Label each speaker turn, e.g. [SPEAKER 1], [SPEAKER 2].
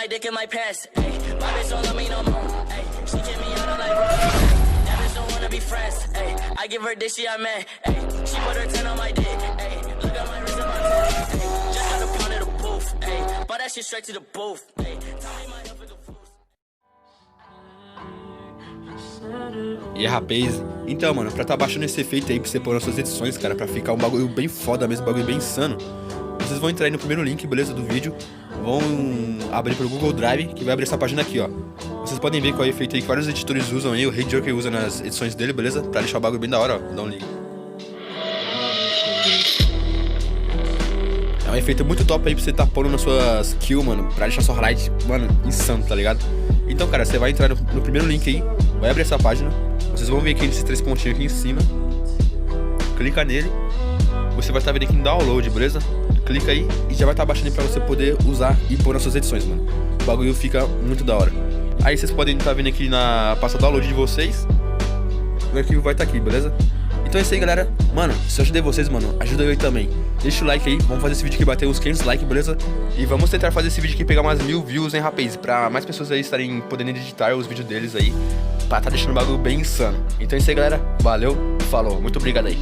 [SPEAKER 1] my dick in my pants. Ay, my bitch don't love me no more. Ay, she kick me out, I'm like, bro. That bitch don't wanna be friends. Ay, I give her dick, she a man. Ay, she put her 10 on my dick. Ay, look at my wrist and my phone. Ay, just got a pound of the booth. Ay, bought that shit straight to the booth. Ay, tell me my health is a fool.
[SPEAKER 2] E aí, rapaz, então, mano, pra tá baixando esse efeito aí pra você pôr nas suas edições, cara, pra ficar um bagulho bem foda mesmo, um bagulho bem insano, vocês vão entrar aí no primeiro link, beleza, do vídeo, vão abrir pro Google Drive, que vai abrir essa página aqui, ó. Vocês podem ver qual é o efeito aí que vários editores usam aí, o Ray Joker usa nas edições dele, beleza? Pra deixar o bagulho bem da hora, ó, dá um link. É um efeito muito top aí pra você tá pondo nas suas kills, mano, pra deixar sua highlight, mano, insano, tá ligado? Então, cara, você vai entrar no primeiro link aí, vai abrir essa página, vocês vão ver aqui nesses 3 pontinhos aqui em cima, clica nele, você vai estar vendo aqui em download, beleza? Clica aí e já vai estar baixando aí pra você poder usar e pôr nas suas edições, mano. O bagulho fica muito da hora. Aí vocês podem estar vendo aqui na pasta download de vocês, o arquivo vai estar aqui, beleza? Então é isso aí, galera. Mano, se eu ajudei vocês, mano, ajuda eu aí também. Deixa o like aí, vamos fazer esse vídeo aqui bater uns 500 likes, beleza? E vamos tentar fazer esse vídeo aqui pegar umas 1000 views, hein, rapaz? Pra mais pessoas aí estarem podendo editar os vídeos deles aí, pra tá deixando o bagulho bem insano. Então é isso aí, galera. Valeu, falou, muito obrigado aí.